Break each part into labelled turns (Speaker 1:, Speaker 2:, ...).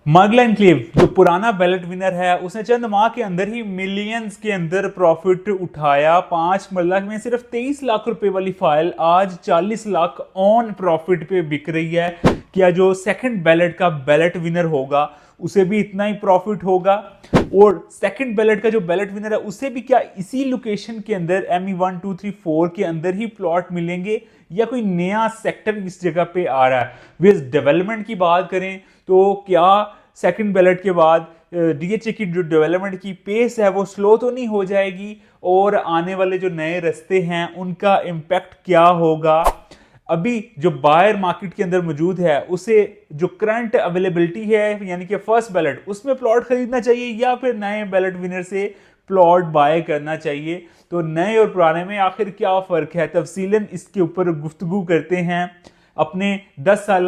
Speaker 1: मार्गला enclave जो पुराना ballot winner है उसने चंद माह के अंदर ही मिलियंस के अंदर प्रॉफिट उठाया। 5 मरला में सिर्फ 23 लाख रुपए वाली फाइल आज 40 लाख ऑन प्रॉफिट पे बिक रही है। क्या जो सेकंड बैलेट का बैलेट विनर होगा उसे भी इतना ही प्रॉफिट होगा? और सेकंड बैलेट का जो बैलेट विनर है उसे भी क्या इसी लोकेशन के अंदर ME 1 2 3 4 के अंदर ही प्लॉट मिलेंगे या कोई नया सेक्टर इस जगह पे आ रहा है? वे डेवलपमेंट की बात करें तो क्या सेकंड बैलेट के बाद DHA की जो डेवलपमेंट की पेस है वो स्लो तो नहीं हो जाएगी? और आने वाले जो नए रास्ते हैं उनका इम्पैक्ट क्या होगा? अभी जो बायर मार्केट के अंदर मौजूद है उसे जो करंट अवेलेबिलिटी है यानी कि फर्स्ट बैलेट उसमें प्लॉट खरीदना चाहिए या फिर नए बैलेट विनर से प्लॉट बाय करना चाहिए? तो नए और पुराने में आखिर क्या फर्क है, तफसीलन इसके ऊपर गुफ्तगू करते हैं। अपने 10 साल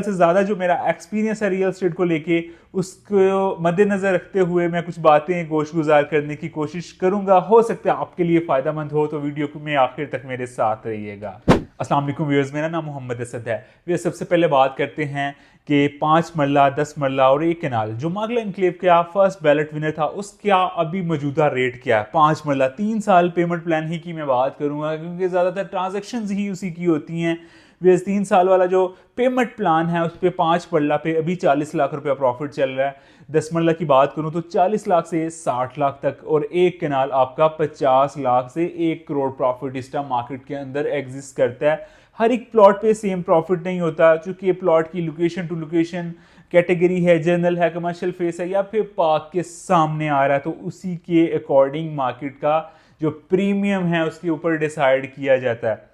Speaker 1: से ज़्यादा जो मेरा एक्सपीरियंस है रियल एस्टेट को लेके उसको मद्देनज़र रखते हुए मैं कुछ बातें गोश गुजार करने की कोशिश करूंगा। हो सकता है आपके लिए फ़ायदा मंद हो, तो वीडियो में आखिर तक मेरे साथ रहिएगा। अस्सलाम वालेकुम व्यूअर्स, मेरा नाम मोहम्मद असद है। वे सबसे पहले बात करते हैं कि 5 मरला, 10 मरला और एक केनाल जो मार्गला एनक्लेव का फर्स्ट बैलेट विनर था उसका अभी मौजूदा रेट क्या है। 5 मरला 3 साल पेमेंट प्लान ही की मैं बात करूंगा क्योंकि ज़्यादातर ट्रांजेक्शन ही उसी की होती हैं। वे 3 साल वाला जो पेमेंट प्लान है उस पर 5 मरला पे अभी 40 लाख रुपया प्रॉफिट चल रहा है। 10 मरला की बात करूं तो 40 लाख से 60 लाख तक और एक केनाल आपका 50 लाख से 1 करोड़ प्रॉफिट इस टाइम मार्केट के अंदर एग्जिस्ट करता है। हर एक प्लॉट पे सेम प्रॉफिट नहीं होता क्योंकि ये प्लॉट की लोकेशन टू लोकेशन कैटेगरी है, जनरल है, कमर्शियल फेस है या फिर पार्क के सामने आ रहा है, तो उसी के अकॉर्डिंग मार्केट का जो प्रीमियम है उसके ऊपर डिसाइड किया जाता है।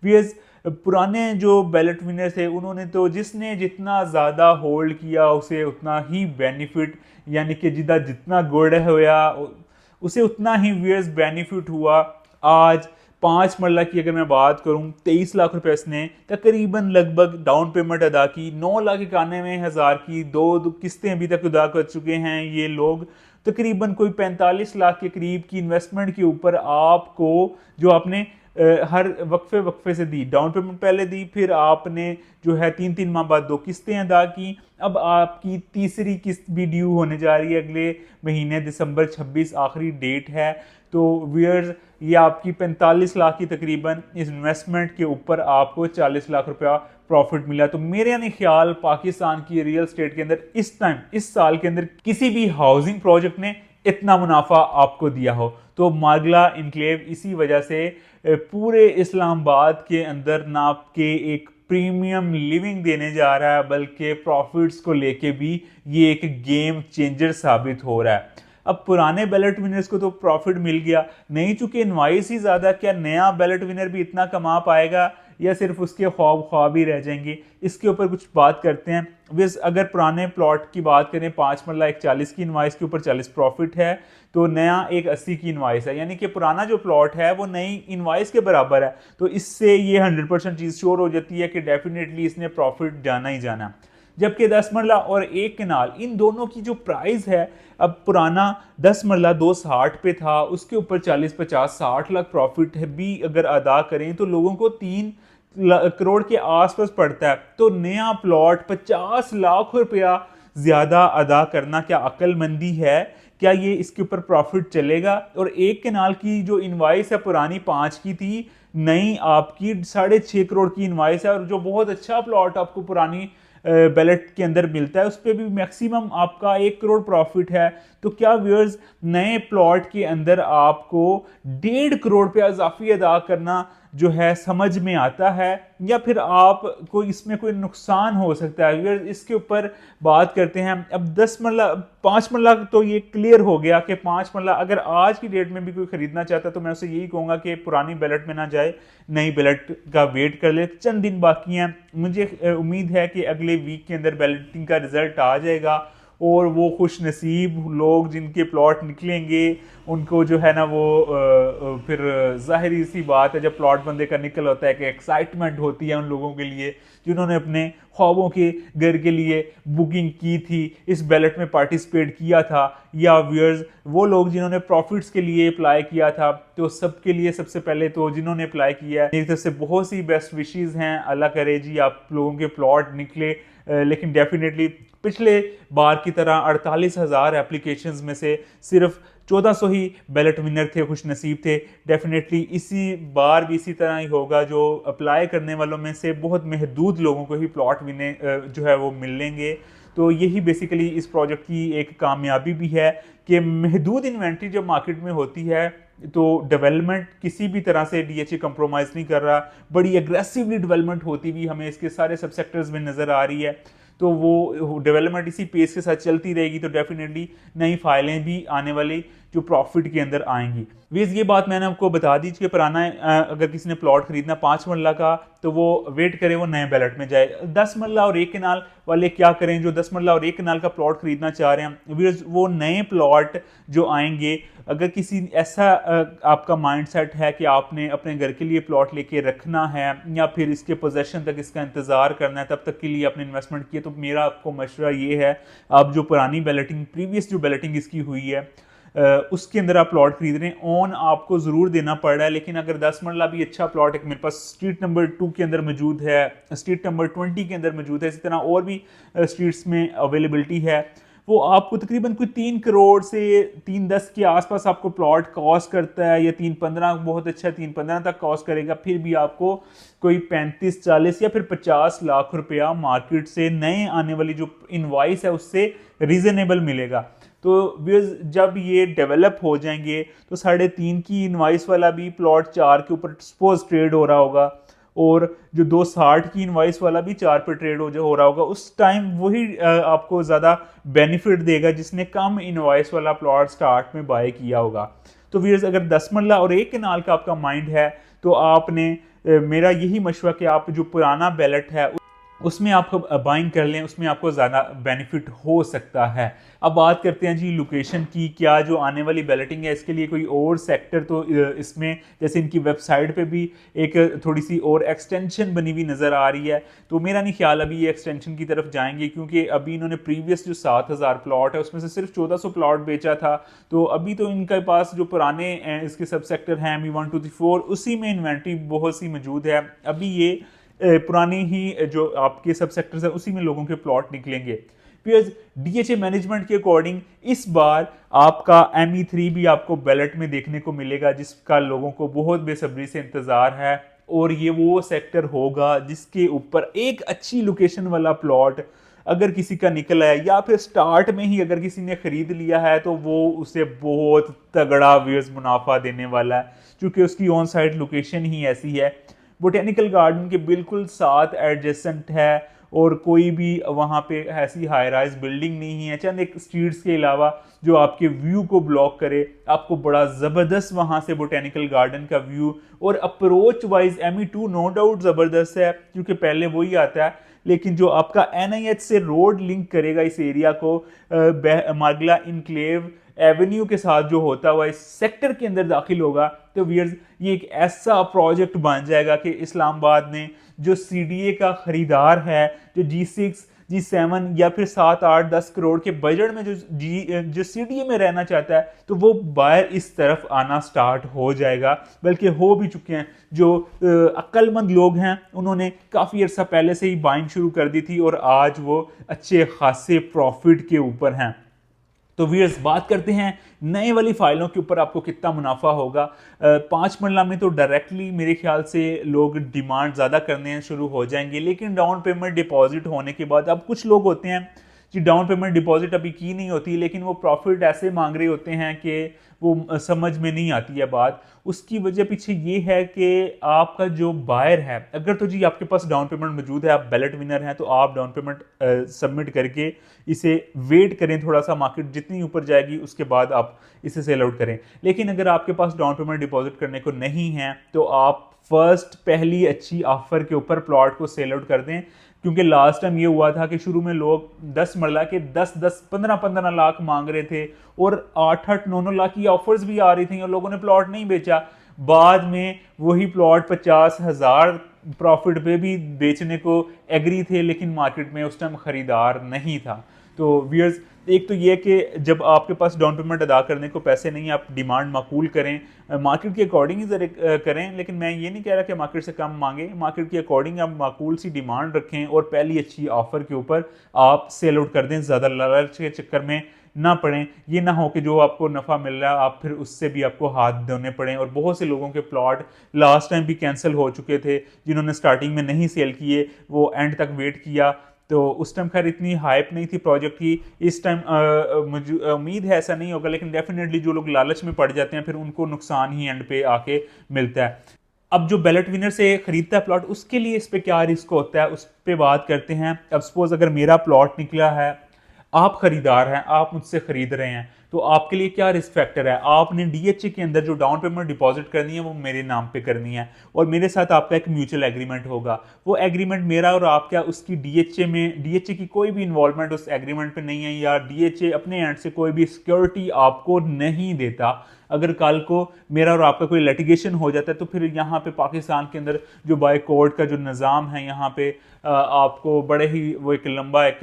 Speaker 1: वीएस पुराने जो बैलेट विनर थे उन्होंने तो जिसने जितना ज़्यादा होल्ड किया उसे उतना ही बेनिफिट यानी कि जिदा जितना गुड़ होया उसे उतना ही वीएस बेनिफिट हुआ। आज 5 मरला की अगर मैं बात करूं 23 लाख रुपए इसने तकरीबन लगभग डाउन पेमेंट अदा की। 9,91,000 की दो किस्तें अभी तक अदा कर चुके हैं ये लोग। तकरीबन कोई 45 लाख के करीब की इन्वेस्टमेंट के ऊपर आपको जो आपने हर वक्फे वक्फे से दी, डाउन पेमेंट पहले दी, फिर आपने जो है 3-3 माह बाद 2 किस्तें अदा की। अब आपकी तीसरी किस्त भी ड्यू होने जा रही है अगले महीने, दिसंबर 26 आखिरी डेट है। तो व्यूअर्स ये आपकी 45 लाख की तकरीबन इन्वेस्टमेंट के ऊपर आपको 40 लाख रुपया प्रॉफिट मिला। तो मेरे यानी ख्याल पाकिस्तान की रियल एस्टेट के अंदर इस टाइम इस साल के अंदर किसी भी हाउसिंग प्रोजेक्ट ने इतना मुनाफा आपको दिया हो। तो मार्गला एनक्लेव इसी वजह से पूरे इस्लामाबाद के अंदर ना आपके एक प्रीमियम लिविंग देने जा रहा है बल्कि प्रॉफिट्स को लेके भी ये एक गेम चेंजर साबित हो रहा है। अब पुराने बैलेट विनर्स को तो प्रॉफिट मिल गया, नहीं चूंकि इनवाइस ही ज़्यादा, क्या नया बैलेट विनर भी इतना कमा पाएगा या सिर्फ उसके ख्वाब ख्वाब ही रह जाएंगे? इसके ऊपर कुछ बात करते हैं। विस अगर पुराने प्लॉट की बात करें 5 मरला एक 40 की इनवाइस के ऊपर 40 प्रॉफिट है, तो नया एक 80 की इनवाइस है, यानी कि पुराना जो प्लॉट है वो नई इनवाइस के बराबर है। तो इससे ये 100% चीज़ श्योर हो जाती है कि डेफिनेटली इसने प्रॉफिट जाना ही जाना। जबकि 10 मरला और एक केनाल इन दोनों की जो प्राइस है, अब पुराना 10 मरला 260 पे था, उसके ऊपर 40-50-60 लाख प्रॉफिट भी अगर अदा करें तो लोगों को 3 करोड़ के आसपास पड़ता है। तो नया प्लॉट 50 लाख रुपया ज्यादा अदा करना क्या अक्लमंदी है? क्या ये इसके ऊपर प्रॉफिट चलेगा? और एक केनाल की जो इनवाइस है पुरानी 5 की थी, नई आपकी 6.5 करोड़ की इनवाइस है और जो बहुत अच्छा प्लॉट आपको पुरानी बैलेट के अंदर मिलता है उस पर भी मैक्सिमम आपका 1 करोड़ प्रॉफिट है। तो क्या व्यूअर्स नए प्लॉट के अंदर आपको 1.5 करोड़ पे इजाफी अदा करना जो है समझ में आता है या फिर आप कोई इसमें कोई नुकसान हो सकता है? व्यूअर्स इसके ऊपर बात करते हैं। अब 10 मरला 5 मरला तो ये क्लियर हो गया कि 5 मरला अगर आज की डेट में भी कोई खरीदना चाहता है तो मैं उसे यही कहूँगा कि पुरानी बैलेट में ना जाए, नई बैलेट का वेट कर ले। चंद दिन बाकी हैं, मुझे उम्मीद है कि अगले वीक के अंदर बैलेटिंग का रिजल्ट आ जाएगा और वो खुश नसीब लोग जिनके प्लॉट निकलेंगे उनको जो है ना वो फिर जाहिर सी बात है जब प्लॉट बंदे का निकल होता है कि एक्साइटमेंट होती है उन लोगों के लिए जिन्होंने अपने ख्वाबों के घर के लिए बुकिंग की थी, इस बैलेट में पार्टिसिपेट किया था, या व्यूअर्स वो लोग जिन्होंने प्रॉफिट्स के लिए अप्लाई किया था। तो सबके लिए सबसे पहले तो जिन्होंने अप्लाई किया है मेरी तरफ से बहुत सी बेस्ट विशेज़ हैं। अल्लाह करे जी आप लोगों के प्लॉट निकले, लेकिन डेफिनेटली पिछले बार की तरह 48,000 एप्लीकेशंस में से सिर्फ 1400 ही बैलेट विनर थे, खुश नसीब थे। डेफिनेटली इसी बार भी इसी तरह ही होगा, जो अप्लाई करने वालों में से बहुत महदूद लोगों को ही प्लॉट जो है वो मिलेंगे। तो यही बेसिकली इस प्रोजेक्ट की एक कामयाबी भी है कि महदूद इन्वेंट्री जब मार्केट में होती है तो डेवलपमेंट किसी भी तरह से डीएचए कंप्रोमाइज़ नहीं कर रहा, बड़ी एग्रेसिवली डेवलपमेंट होती भी हमें इसके सारे सब सेक्टर्स में नज़र आ रही है। तो वो डेवलपमेंट इसी पेस के साथ चलती रहेगी तो डेफिनेटली नई फाइलें भी आने वाली जो प्रॉफिट के अंदर आएंगी। वीज ये बात मैंने आपको बता दी कि पुराना अगर किसी ने प्लॉट खरीदना 5 मरला का तो वो वेट करे, वो नए बैलेट में जाए। 10 मरला और 1 कनाल वाले क्या करें, जो 10 मरला और 1 कनाल का प्लॉट खरीदना चाह रहे हैं वीज, वो नए प्लॉट जो आएंगे, अगर किसी ऐसा आपका माइंडसेट है कि आपने अपने घर के लिए प्लॉट लेके रखना है या फिर इसके पोजेशन तक इसका इंतज़ार करना है, तब तक के लिए आपने इन्वेस्टमेंट किया, तो मेरा आपको मशवरा ये है, आप जो पुरानी बैलेटिंग प्रीवियस जो बैलेटिंग इसकी हुई है उसके अंदर आप प्लॉट खरीद रहे हैं, ऑन आपको ज़रूर देना पड़ रहा है। लेकिन अगर 10 मरला भी अच्छा प्लॉट एक मेरे पास स्ट्रीट नंबर 2 के अंदर मौजूद है, स्ट्रीट नंबर 20 के अंदर मौजूद है, इसी तरह और भी स्ट्रीट्स में अवेलेबिलिटी है, वो आपको तकरीबन कोई 3 करोड़ से 3-10 के आसपास आपको प्लॉट कॉस्ट करता है, या 3-15 बहुत अच्छा 3-15 तक कॉस्ट करेगा, फिर भी आपको कोई 35-40 या फिर 50 लाख रुपया मार्केट से नए आने वाली जो इनवॉइस है उससे रीजनेबल मिलेगा। तो जब ये डेवलप हो जाएंगे तो 3.5 की इनवॉइस वाला भी प्लॉट 4 के ऊपर सपोज ट्रेड हो रहा होगा, और जो 260 की इनवॉइस वाला भी 4 पे ट्रेड हो रहा होगा। उस टाइम वही आपको ज़्यादा बेनिफिट देगा जिसने कम इनवॉइस वाला प्लॉट स्टार्ट में बाय किया होगा। तो व्यूअर्स, अगर 10 मरला और 1 कनाल का आपका माइंड है तो आपने मेरा यही मशवरा कि आप जो पुराना बैलेट है उसमें आप बाइंग कर लें, उसमें आपको ज़्यादा बेनिफिट हो सकता है। अब बात करते हैं जी लोकेशन की, क्या जो आने वाली बैलेटिंग है इसके लिए कोई और सेक्टर तो इसमें, जैसे इनकी वेबसाइट पे भी एक थोड़ी सी और एक्सटेंशन बनी हुई नज़र आ रही है, तो मेरा नहीं ख्याल अभी ये एक्सटेंशन की तरफ जाएंगे, क्योंकि अभी इन्होंने प्रीवियस जो 7,000 प्लॉट है उसमें से सिर्फ 1400 प्लॉट बेचा था। तो अभी तो इनके पास जो पुराने इसके सब सेक्टर हैं ME1 2 3 4 उसी में इन्वेंट्री बहुत सी मौजूद है। अभी ये पुरानी ही जो आपके सब सेक्टर्स हैं उसी में लोगों के प्लॉट निकलेंगे। बिकॉज डीएचए मैनेजमेंट के अकॉर्डिंग इस बार आपका ME3 भी आपको बैलेट में देखने को मिलेगा, जिसका लोगों को बहुत बेसब्री से इंतजार है, और ये वो सेक्टर होगा जिसके ऊपर एक अच्छी लोकेशन वाला प्लॉट अगर किसी का निकला है, या फिर स्टार्ट में ही अगर किसी ने खरीद लिया है, तो वो उसे बहुत तगड़ा व्यूअर्स मुनाफा देने वाला है, क्योंकि उसकी ऑन साइड लोकेशन ही ऐसी है, बोटेनिकल गार्डन के बिल्कुल साथ एडजेसेंट है, और कोई भी वहाँ पे ऐसी हाई राइज बिल्डिंग नहीं है चंद एक स्ट्रीट्स के अलावा जो आपके व्यू को ब्लॉक करे। आपको बड़ा ज़बरदस्त वहाँ से बोटेनिकल गार्डन का व्यू, और approach wise ME2 no doubt ज़बरदस्त है क्योंकि पहले वही आता है, लेकिन जो आपका NIH से रोड लिंक करेगा इस एरिया को मार्गला इनक्लेव एवेन्यू के साथ जो होता हुआ इस सेक्टर के अंदर दाखिल होगा, तो व्यूअर्स ये एक ऐसा प्रोजेक्ट बन जाएगा कि इस्लामाबाद ने जो CDA का खरीदार है, जो G6 G7 या फिर 7-8-10 करोड़ के बजट में जो CDA में रहना चाहता है, तो वो बाहर इस तरफ आना स्टार्ट हो जाएगा, बल्कि हो भी चुके हैं। जो अक्लमंद लोग हैं उन्होंने काफ़ी अर्सा पहले से ही बाइंग शुरू कर दी थी, और आज वो अच्छे खासे प्रॉफिट के ऊपर हैं। तो व्यूअर्स, बात करते हैं नए वाली फाइलों के ऊपर आपको कितना मुनाफा होगा। 5 मरला में तो डायरेक्टली मेरे ख्याल से लोग डिमांड ज़्यादा करने शुरू हो जाएंगे, लेकिन डाउन पेमेंट डिपॉजिट होने के बाद, अब कुछ लोग होते हैं जी डाउन पेमेंट डिपॉजिट अभी की नहीं होती, लेकिन वो प्रॉफिट ऐसे मांग रहे होते हैं कि वो समझ में नहीं आती है बात। उसकी वजह पीछे ये है कि आपका जो बायर है, अगर तो जी आपके पास डाउन पेमेंट मौजूद है, आप बैलेट विनर हैं, तो आप डाउन पेमेंट सबमिट करके इसे वेट करें, थोड़ा सा मार्केट जितनी ऊपर जाएगी उसके बाद आप इसे सेल आउट करें। लेकिन अगर आपके पास डाउन पेमेंट डिपॉजिट करने को नहीं है, तो आप फर्स्ट पहली अच्छी ऑफर के ऊपर प्लॉट को सेल आउट कर दें, क्योंकि लास्ट टाइम ये हुआ था कि शुरू में लोग 10 मरला के 10-10 15-15 लाख मांग रहे थे, और 8-8 9-9 लाख की ऑफर्स भी आ रही थी, और लोगों ने प्लॉट नहीं बेचा। बाद में वही प्लॉट 50,000 प्रॉफिट पे भी बेचने को एग्री थे, लेकिन मार्केट में उस टाइम खरीदार नहीं था। तो व्यूअर्स, एक तो ये कि जब आपके पास डाउन पेमेंट अदा करने को पैसे नहीं, आप डिमांड माकूल करें, मार्केट के अकॉर्डिंग ही करें, लेकिन मैं ये नहीं कह रहा कि मार्केट से कम मांगे, मार्केट के अकॉर्डिंग आप माकूल सी डिमांड रखें और पहली अच्छी ऑफर के ऊपर आप सेल आउट कर दें, ज़्यादा लालच के चक्कर में ना पड़ें। ये ना हो कि जो आपको नफ़ा मिल रहा है आप फिर उससे भी आपको हाथ धोने पड़ें। और बहुत से लोगों के प्लॉट लास्ट टाइम भी कैंसिल हो चुके थे, जिन्होंने स्टार्टिंग में नहीं सेल किए, वो एंड तक वेट किया, तो उस टाइम खैर इतनी हाइप नहीं थी प्रोजेक्ट की। इस टाइम मुझे उम्मीद है ऐसा नहीं होगा, लेकिन डेफिनेटली जो लोग लालच में पड़ जाते हैं फिर उनको नुकसान ही एंड पे आके मिलता है। अब जो बैलेट विनर से खरीदता है प्लॉट, उसके लिए इस पे क्या रिस्क होता है उस पर बात करते हैं। अब सपोज अगर मेरा प्लॉट निकला है, आप खरीदार हैं, आप मुझसे खरीद रहे हैं, तो आपके लिए क्या रिस्क फैक्टर है। आपने डीएचए के अंदर जो डाउन पेमेंट डिपॉजिट करनी है वो मेरे नाम पे करनी है, और मेरे साथ आपका एक म्यूचुअल एग्रीमेंट होगा। वो एग्रीमेंट मेरा और आपका, उसकी डीएचए में, डीएचए की कोई भी इन्वॉल्वमेंट उस एग्रीमेंट पे नहीं है, या डीएचए अपने एंड से कोई भी सिक्योरिटी आपको नहीं देता। अगर कल को मेरा और आपका कोई लिटिगेशन हो जाता है तो फिर यहाँ पे पाकिस्तान के अंदर जो बाय कोर्ट का जो निज़ाम है, यहाँ पे आपको बड़े ही वो एक लंबा एक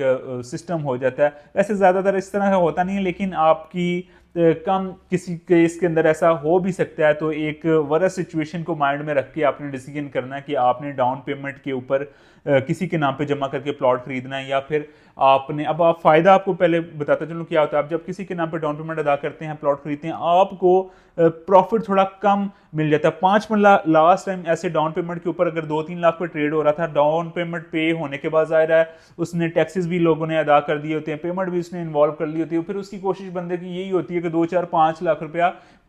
Speaker 1: सिस्टम हो जाता है। वैसे ज़्यादातर इस तरह का होता नहीं है, लेकिन आपकी कम किसी केस के अंदर ऐसा हो भी सकता है। तो एक वर्स्ट सिचुएशन को माइंड में रख के आपने डिसीजन करना है कि आपने डाउन पेमेंट के ऊपर किसी के नाम पे जमा करके प्लॉट खरीदना है, या फिर आपने, अब आप फ़ायदा आपको पहले बताता चलूँ क्या होता है। आप जब किसी के नाम पे डाउन पेमेंट अदा करते हैं, प्लॉट खरीदते हैं, आपको प्रॉफिट थोड़ा कम मिल जाता है। 5 लास्ट टाइम ऐसे डाउन पेमेंट के ऊपर अगर 2-3 लाख पे ट्रेड हो रहा था, डाउन पेमेंट पे होने के बाद ज़ाहिर है उसने टैक्सेस भी लोगों ने अदा कर दिए होते हैं, पेमेंट भी उसने इन्वॉल्व कर ली होती है, फिर उसकी कोशिश बंदे की यही होती है कि 2-4-5 लाख रुपया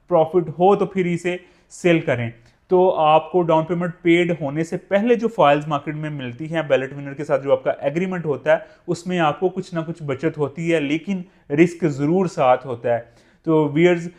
Speaker 1: प्रॉफिट हो तो फिर इसे सेल करें। तो आपको डाउन पेमेंट पेड होने से पहले जो फाइल्स मार्केट में मिलती हैं बैलेट विनर के साथ, जो आपका एग्रीमेंट होता है, उसमें आपको कुछ ना कुछ बचत होती है, लेकिन रिस्क ज़रूर साथ होता है। तो व्यूअर्स,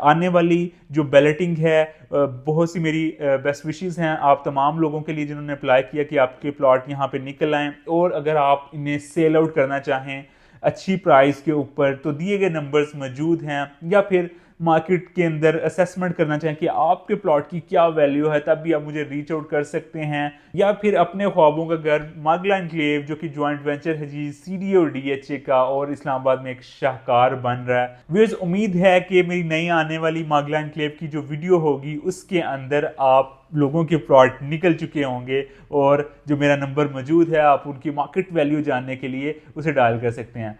Speaker 1: आने वाली जो बैलेटिंग है, बहुत सी मेरी बेस्ट विशेस हैं आप तमाम लोगों के लिए जिन्होंने अप्लाई किया कि आपके प्लॉट यहाँ पे निकल आएँ, और अगर आप इन्हें सेल आउट करना चाहें अच्छी प्राइस के ऊपर, तो दिए गए नंबर्स मौजूद हैं, या फिर मार्केट के अंदर असेसमेंट करना चाहें कि आपके प्लॉट की क्या वैल्यू है, तब भी आप मुझे रीच आउट कर सकते हैं। या फिर अपने ख्वाबों का घर मागला एनक्लेव, जो कि जॉइंट वेंचर है जी सीडीए और डीएचए का, और इस्लामाबाद में एक शाहकार बन रहा है। व्यूअर्स, उम्मीद है कि मेरी नई आने वाली मागला एनक्लेव की जो वीडियो होगी उसके अंदर आप लोगों के प्लॉट निकल चुके होंगे, और जो मेरा नंबर मौजूद है आप उनकी मार्केट वैल्यू जानने के लिए उसे डायल कर सकते हैं।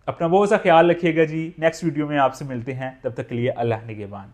Speaker 1: अपना बहुत सा ख्याल रखिएगा जी। नेक्स्ट वीडियो में आपसे मिलते हैं, तब तक के लिए अल्लाह निगहबान।